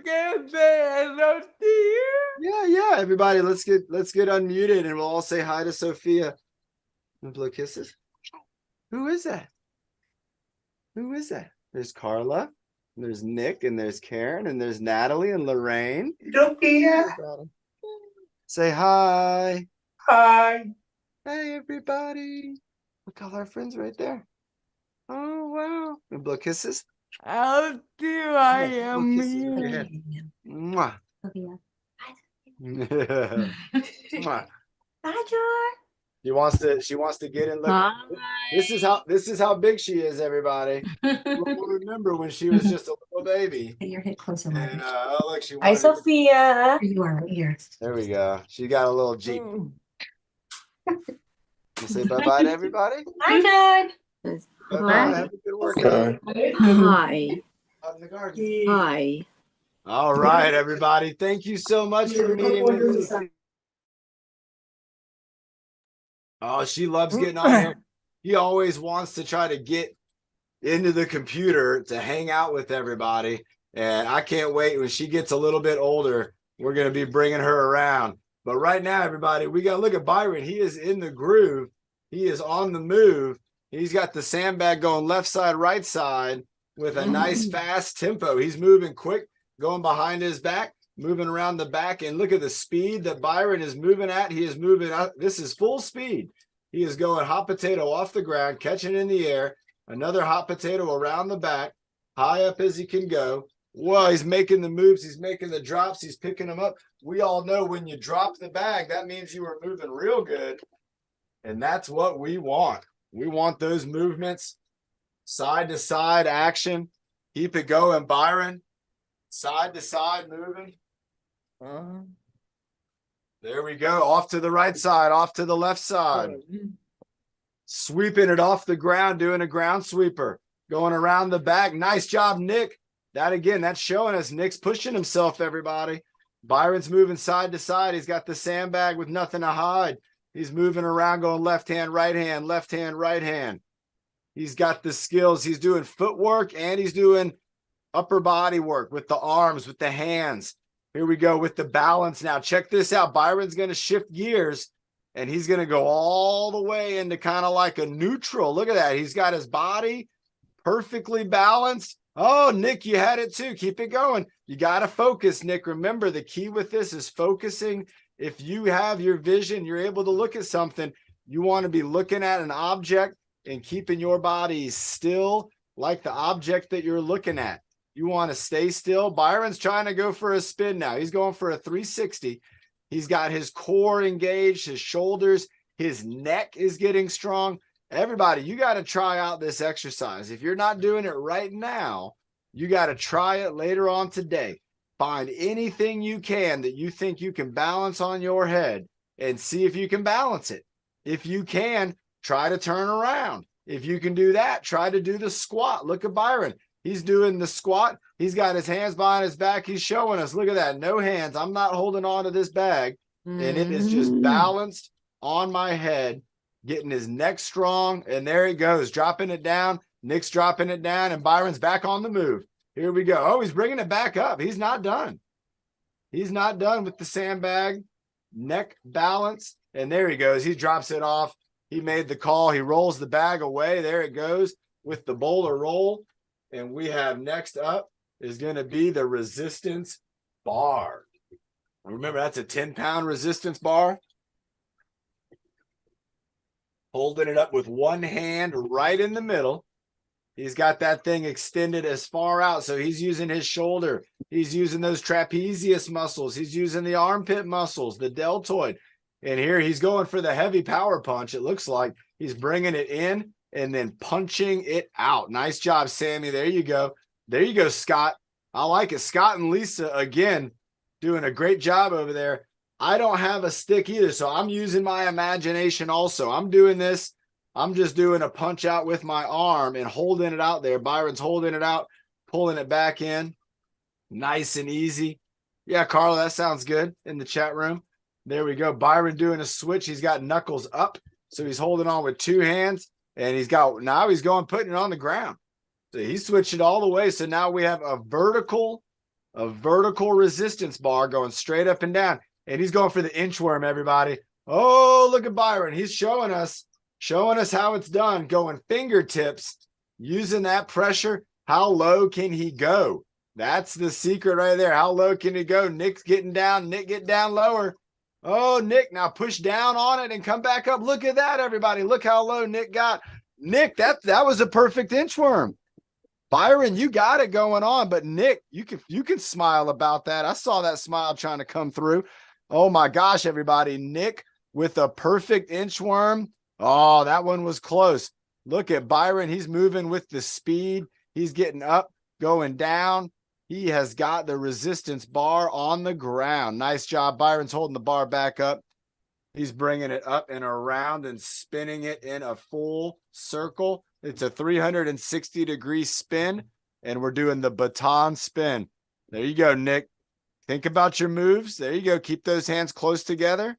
can say hello to you. Yeah. Everybody, let's get unmuted and we'll all say hi to Sophia. And blow kisses. Who is that? There's Carla. There's Nick, and there's Karen, and there's Natalie and Lorraine. Sophia. Say hi. Hi. Hey, everybody. Look, all our friends right there. Oh, wow. And blow kisses. How do I Blow am kisses on your you? head. Mwah. Sophia. Mwah. Bye, George. She wants to get in. Look, Hi. this is how big she is, everybody. We'll remember when she was just a little baby. Get your head closer, And Margaret. oh, look, she Hi, wanted to- Sophia. Here you are, right here. There we go. She got a little Jeep. You say bye-bye to everybody. Hi, George. Bye-bye. Have a good workout. Hi. Out in the garden. Hi. All right, everybody. Thank you so much for meeting with us. Oh, she loves getting on here. He always wants to try to get into the computer to hang out with everybody. And I can't wait when she gets a little bit older. We're going to be bringing her around. But right now, everybody, we got to look at Byron. He is in the groove. He is on the move. He's got the sandbag going left side, right side with a nice fast tempo. He's moving quick, going behind his back, moving around the back. And look at the speed that Byron is moving at. He is moving up. This is full speed. He is going hot potato off the ground, catching in the air. Another hot potato around the back, high up as he can go. Well, he's making the moves. He's making the drops. He's picking them up. We all know when you drop the bag, that means you were moving real good. And that's what we want. We want those movements, side to side action. Keep it going, Byron. Side to side moving. There we go. Off to the right side, off to the left side. Sweeping it off the ground, doing a ground sweeper. Going around the back. Nice job, Nick. That again, that's showing us Nick's pushing himself, everybody. Byron's moving side to side. He's got the sandbag with nothing to hide. He's moving around, going left hand, right hand, left hand, right hand. He's got the skills. He's doing footwork and he's doing upper body work with the arms, with the hands. Here we go with the balance now. Check this out. Byron's going to shift gears and he's going to go all the way into kind of like a neutral. Look at that. He's got his body perfectly balanced. Oh, Nick, you had it too. Keep it going. You got to focus, Nick. Remember, the key with this is focusing. If you have your vision, you're able to look at something. You want to be looking at an object and keeping your body still like the object that you're looking at. You want to stay still. Byron's trying to go for a spin now. He's going for a 360. He's got his core engaged, his shoulders, his neck is getting strong. Everybody, you got to try out this exercise. If you're not doing it right now, you got to try it later on today. Find anything you can that you think you can balance on your head and see if you can balance it. If you can, try to turn around. If you can do that, try to do the squat. Look at Byron. He's doing the squat. He's got his hands behind his back. He's showing us. Look at that. No hands. I'm not holding on to this bag. And it is just balanced on my head, getting his neck strong. And there he goes, dropping it down. Nick's dropping it down, and Byron's back on the move. Here we go. Oh, he's bringing it back up. He's not done. He's not done with the sandbag. Neck balance. And there he goes. He drops it off. He made the call. He rolls the bag away. There it goes with the boulder roll. And we have next up is going to be the resistance bar. Remember, that's a 10-pound resistance bar. Holding it up with one hand right in the middle. He's got that thing extended as far out. So he's using his shoulder. He's using those trapezius muscles. He's using the armpit muscles, the deltoid. And here he's going for the heavy power punch. It looks like he's bringing it in and then punching it out. Nice job, Sammy. There you go. There you go, Scott. I like it. Scott and Lisa, again, doing a great job over there. I don't have a stick either, so I'm using my imagination also. I'm doing this. I'm just doing a punch out with my arm and holding it out there. Byron's holding it out, pulling it back in. Nice and easy. Yeah, Carla, that sounds good in the chat room. There we go. Byron doing a switch. He's got knuckles up, so he's holding on with two hands. And he's going, putting it on the ground. So he switched it all the way. So now we have a vertical resistance bar going straight up and down. And he's going for the inchworm, everybody. Oh, look at Byron. He's showing us how it's done. Going fingertips, using that pressure. How low can he go? That's the secret right there. How low can he go? Nick's getting down. Nick, get down lower. Oh, Nick, now push down on it and come back up. Look at that, everybody. Look how low Nick got. Nick, that was a perfect inchworm. Byron, you got it going on, but Nick, you can smile about that. I saw that smile trying to come through. Oh my gosh, everybody. Nick with a perfect inchworm. Oh, that one was close. Look at Byron. He's moving with the speed. He's getting up, going down. He has got the resistance bar on the ground. Nice job. Byron's holding the bar back up. He's bringing it up and around and spinning it in a full circle. It's a 360-degree spin, and we're doing the baton spin. There you go, Nick. Think about your moves. There you go. Keep those hands close together.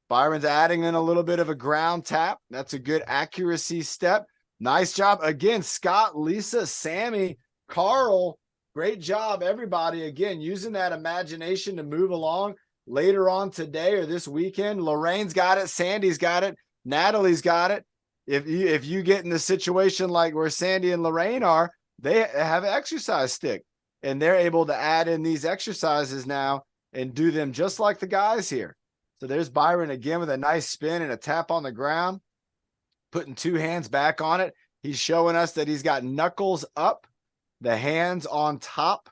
Byron's adding in a little bit of a ground tap. That's a good accuracy step. Nice job. Again, Scott, Lisa, Sammy, Carl, Great job, everybody. Again, using that imagination to move along later on today or this weekend. Lorraine's got it. Sandy's got it. Natalie's got it. If you get in the situation like where Sandy and Lorraine are, they have an exercise stick and they're able to add in these exercises now and do them just like the guys here. So there's Byron again with a nice spin and a tap on the ground, putting two hands back on it. He's showing us that he's got knuckles up, the hands on top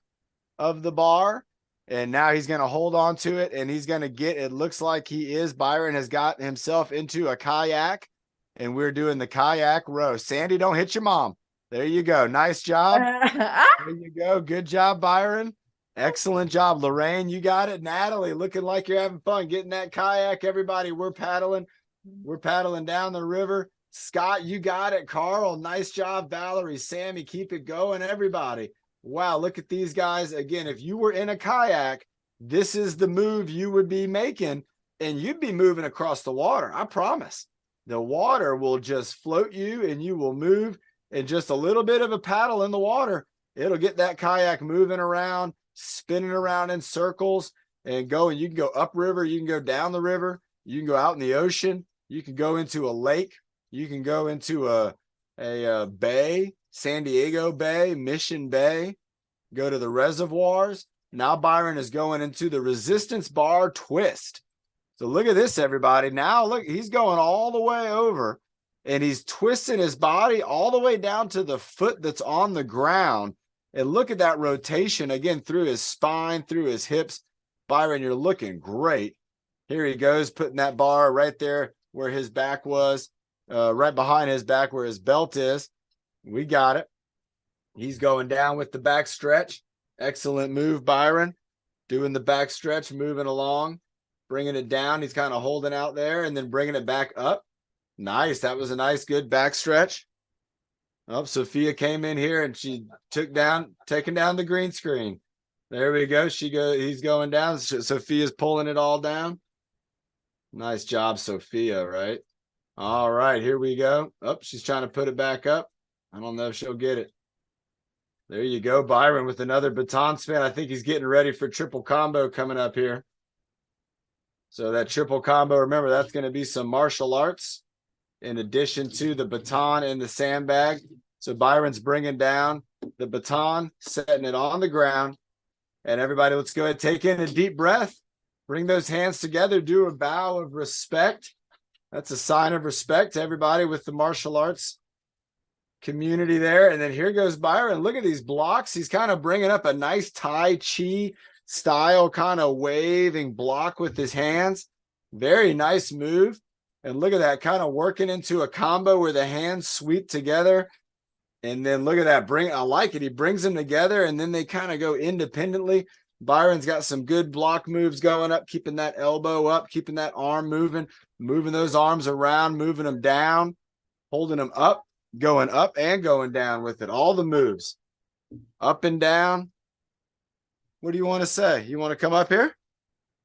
of the bar, and now he's going to hold on to it, and he's going to get, it looks like Byron has got himself into a kayak, and we're doing the kayak row. Sandy, don't hit your mom. There you go. Nice job. There you go. Good job, Byron. Excellent job. Lorraine, you got it. Natalie, looking like you're having fun getting that kayak. Everybody, we're paddling. We're paddling down the river. Scott, you got it. Carl, nice job. Valerie, Sammy, keep it going. Everybody. Wow, look at these guys. Again, if you were in a kayak, this is the move you would be making, and you'd be moving across the water. I promise. The water will just float you, and you will move, and just a little bit of a paddle in the water, it'll get that kayak moving around, spinning around in circles, and going. You can go upriver, you can go down the river, you can go out in the ocean, you can go into a lake, you can go into a bay, San Diego Bay, Mission Bay, go to the reservoirs. Now Byron is going into the resistance bar twist. So look at this, everybody. Now look, he's going all the way over, and he's twisting his body all the way down to the foot that's on the ground. And look at that rotation again through his spine, through his hips. Byron, you're looking great. Here he goes, putting that bar right there where his back was, right behind his back where his belt is. We got it. He's going down with the back stretch. Excellent move, Byron. Doing the back stretch, moving along, bringing it down. He's kind of holding out there and then bringing it back up. Nice. That was a nice, good back stretch. Oh, Sophia came in here and she taking down the green screen. There we go. He's going down. Sophia's pulling it all down. Nice job, Sophia, right? All right, here we go. Oh, she's trying to put it back up. I don't know if she'll get it. There you go, Byron with another baton spin. I think he's getting ready for triple combo coming up here. So that triple combo, remember, that's going to be some martial arts in addition to the baton and the sandbag. So Byron's bringing down the baton, setting it on the ground. And everybody, let's go ahead and take in a deep breath. Bring those hands together. Do a bow of respect. That's a sign of respect to everybody with the martial arts community there. And then here goes Byron. Look at these blocks. He's kind of bringing up a nice Tai Chi style kind of waving block with his hands. Very nice move. And look at that, kind of working into a combo where the hands sweep together. And then look at that. I like it. He brings them together and then they kind of go independently. Byron's got some good block moves going up, keeping that elbow up, keeping that arm moving those arms around, moving them down, holding them up, going up and going down with it. All the moves, up and down. What do you want to say? You want to come up here?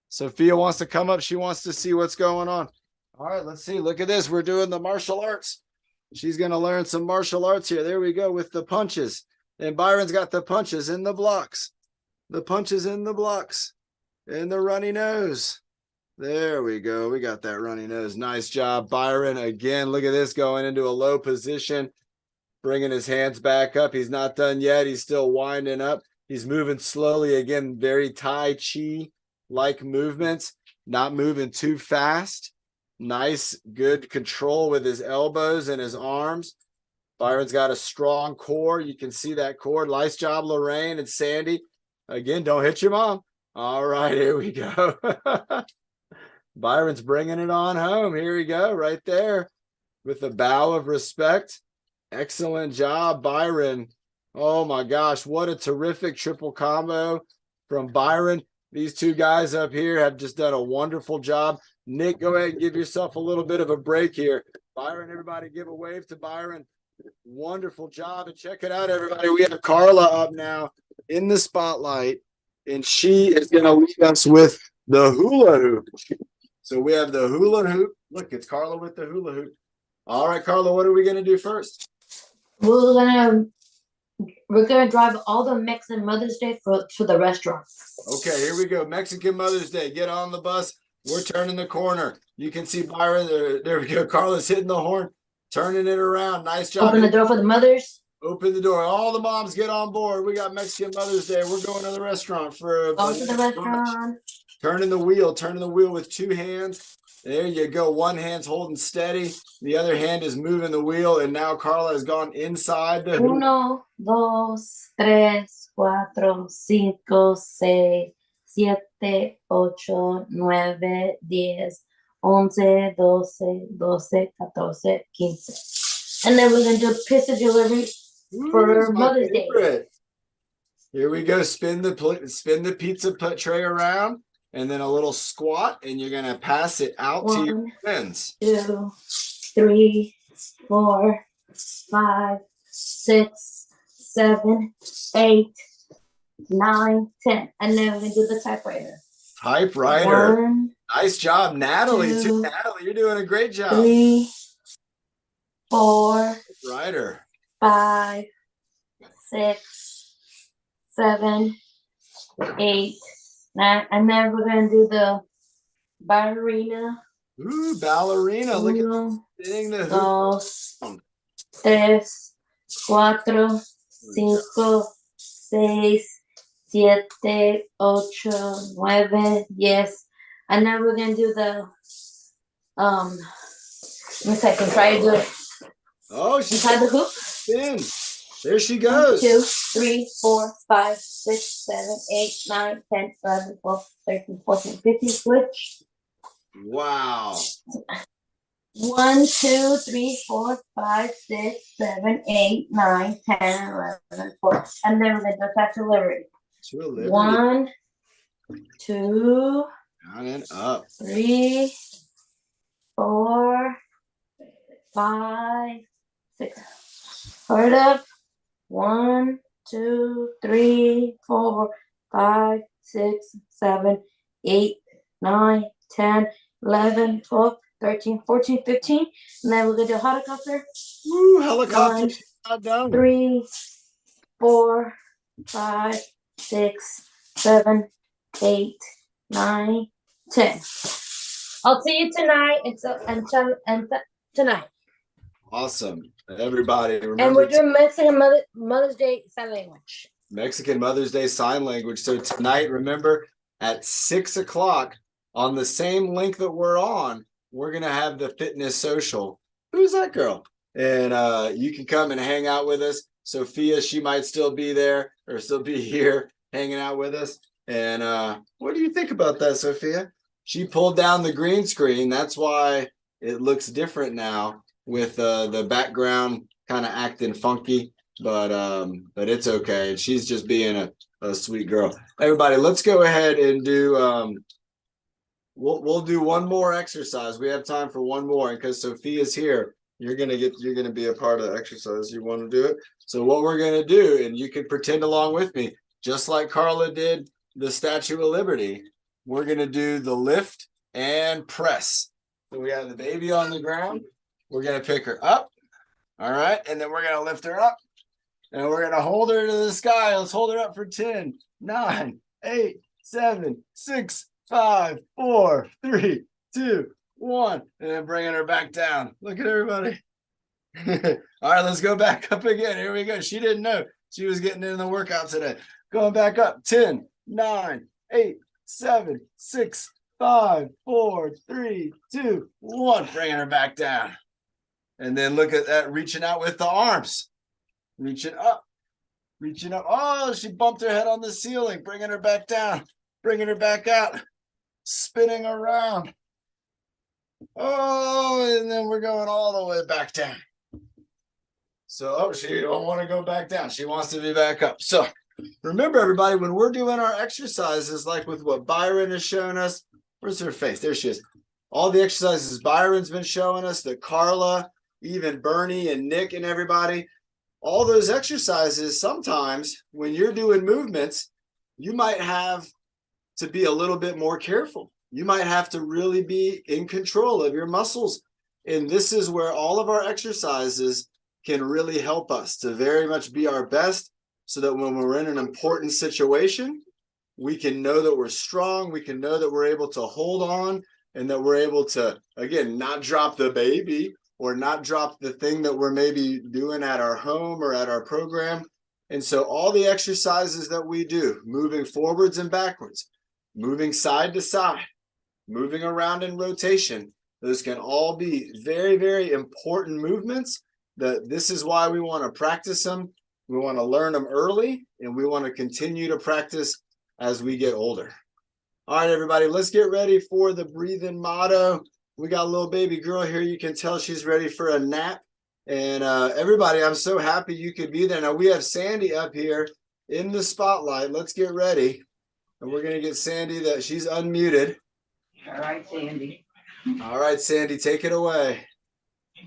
Sophia wants to come up. She wants to see what's going on. All right, let's see. Look at this. We're doing the martial arts. She's going to learn some martial arts here. There we go with the punches. And Byron's got the punches in the blocks. The punches in the blocks. And the runny nose. There we go. We got that runny nose. Nice job, Byron. Again, look at this, going into a low position, bringing his hands back up. He's not done yet. He's still winding up. He's moving slowly. Again, very Tai Chi-like movements, not moving too fast. Nice, good control with his elbows and his arms. Byron's got a strong core. You can see that core. Nice job, Lorraine and Sandy. Again, don't hit your mom. All right, here we go. Byron's bringing it on home. Here we go, right there with a bow of respect. Excellent job, Byron. Oh my gosh, what a terrific triple combo from Byron. These two guys up here have just done a wonderful job. Nick, go ahead and give yourself a little bit of a break here. Byron, everybody give a wave to Byron. Wonderful job. And check it out, everybody. We have Carla up now in the spotlight, and she is going to lead us with the hula hoop. So we have the hula hoop. Look, it's Carla with the hula hoop. All right, Carla, what are we going to do first? We're gonna We're gonna drive all the Mexican Mother's Day to the restaurant. Okay, here we go. Mexican Mother's Day. Get on the bus. We're turning the corner. You can see Byron. There we go. Carla's hitting the horn, turning it around. Nice job. Open the door for the mothers. Open the door. All the moms get on board. We got Mexican Mother's Day. We're going to the restaurant for Go to the restaurant. turning the wheel with 2 hands. There you go. One hand's holding steady. The other hand is moving the wheel. And now Carla has gone inside the hoop. 1, 2, 3, 4, 5, 6, 7, 8, 9, 10, 11, 12, 13, 14, 15. And then we're gonna do pizza delivery for my Mother's Day. favorite. Here we go. Spin the pizza tray around, and then a little squat, and you're gonna pass it out to your 1, friends. 2, 3, 4, 5, 6, 7, 8, 9, 10. And then we're gonna do the typewriter. Typewriter. 1, Nice job, Natalie. 2, Natalie, you're doing a great job. 3, 4, Typewriter. 5, 6, 7, 8, 9. And then we're gonna do the ballerina. Ooh, ballerina. Look at 1, spinning the hoop. 2, 3, 4, 5, 6, 7, 8, 9, 10. And then we're gonna do the let me see, I can try to do it Oh, she's inside the hoop. spin. There she 1, goes. 2, 3, 4, 5, 6, 7, 8, 9, 10, 11, 12, 13, 14, 15. Switch. Wow. 1, 2, 3, 4, 5, 6, 7, 8, 9, 10, 11, 12. And then we're gonna do touch delivery. To a liberty. 1, 2, Down and up. 3, 4, 5, 6. Hold up. 1, 2, 3, 4, 5, 6, 7, 8, 9, 10, 11, 12, 13, 14, 15. And then we're gonna do helicopter. Woo, helicopter. 1, She's not done. 3, 4, 5, 6, 7, 8, 9, 10. I'll see you tonight and tonight. Awesome. Everybody, And remember we're doing Mexican Mother's Day sign language. Mexican Mother's Day sign language. So tonight, remember, at 6 o'clock on the same link that we're on, we're going to have the fitness social. Who's that girl? And you can come and hang out with us. Sophia, she might still be there or still be here hanging out with us. And what do you think about that, Sophia? She pulled down the green screen. That's why it looks different now with the background kind of acting funky. But it's okay. She's just being a sweet girl. Everybody, let's go ahead and do we'll do one more exercise. We have time for one more, and because Sophia's here, you're gonna be a part of the exercise. You want to do it? So what we're gonna do, and you can pretend along with me, just like Carla did the Statue of Liberty, we're gonna do the lift and press. So we have the baby on the ground. We're gonna pick her up. All right, and then we're gonna lift her up. And we're gonna hold her to the sky. Let's hold her up for 10, 9, 8, 7, 6, 5, 4, 3, 2, 1. And then bringing her back down. Look at everybody. All right, let's go back up again. Here we go. She didn't know she was getting in the workout today. Going back up. 10, 9, 8, 7, 6, 5, 4, 3, 2, 1. Bringing her back down. And then look at that, reaching out with the arms. Reaching up. Oh, she bumped her head on the ceiling, bringing her back down, bringing her back out, spinning around. Oh, and then we're going all the way back down. So, she don't want to go back down. She wants to be back up. So remember, everybody, when we're doing our exercises, like with what Byron has shown us, where's her face? There she is. All the exercises Byron's been showing us, that Carla, even Bernie and Nick and everybody, all those exercises, sometimes when you're doing movements, you might have to be a little bit more careful. You might have to really be in control of your muscles. And this is where all of our exercises can really help us to very much be our best so that when we're in an important situation, we can know that we're strong. We can know that we're able to hold on and that we're able to, again, not drop the baby or not drop the thing that we're maybe doing at our home or at our program. And so all the exercises that we do, moving forwards and backwards, moving side to side, moving around in rotation, those can all be very, very important movements. This is why we want to practice them. We want to learn them early, and we want to continue to practice as we get older. All right, everybody, let's get ready for the breathing motto. We got a little baby girl here. You can tell she's ready for a nap. And everybody, I'm so happy you could be there. Now we have Sandy up here in the spotlight. Let's get ready. And we're going to get Sandy that she's unmuted. All right, Sandy. All right, Sandy, take it away.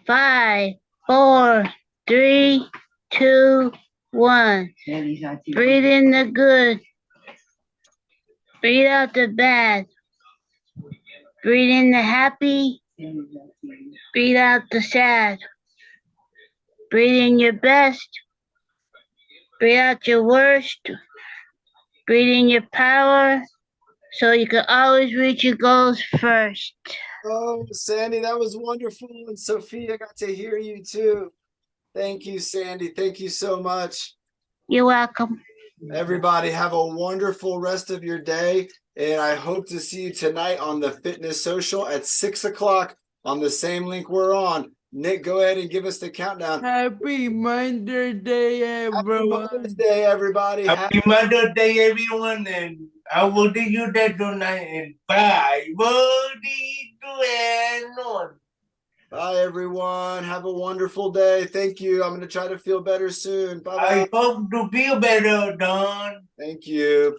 5, 4, 3, 2, 1. Sandy's on TV. Breathe in the good. Breathe out the bad. Breathe in the happy. Sandy's on TV. Breathe out the sad. Breathe in your best. Breathe out your worst. Breathe in your power so you can always reach your goals first. Oh, Sandy, that was wonderful. And Sophia got to hear you too. Thank you, Sandy. Thank you so much. You're welcome. Everybody, have a wonderful rest of your day. And I hope to see you tonight on the Fitness Social at 6 o'clock on the same link we're on. Nick, go ahead and give us the countdown. Happy Mother's Day, Happy everyone. Mother's Day, everybody. Happy Mother's Day, everyone, and I will see you there tonight in 5, 4, 3, 2, and 1. Bye, everyone. Have a wonderful day. Thank you. I'm going to try to feel better soon. Bye-bye. I hope to feel better, Don. Thank you.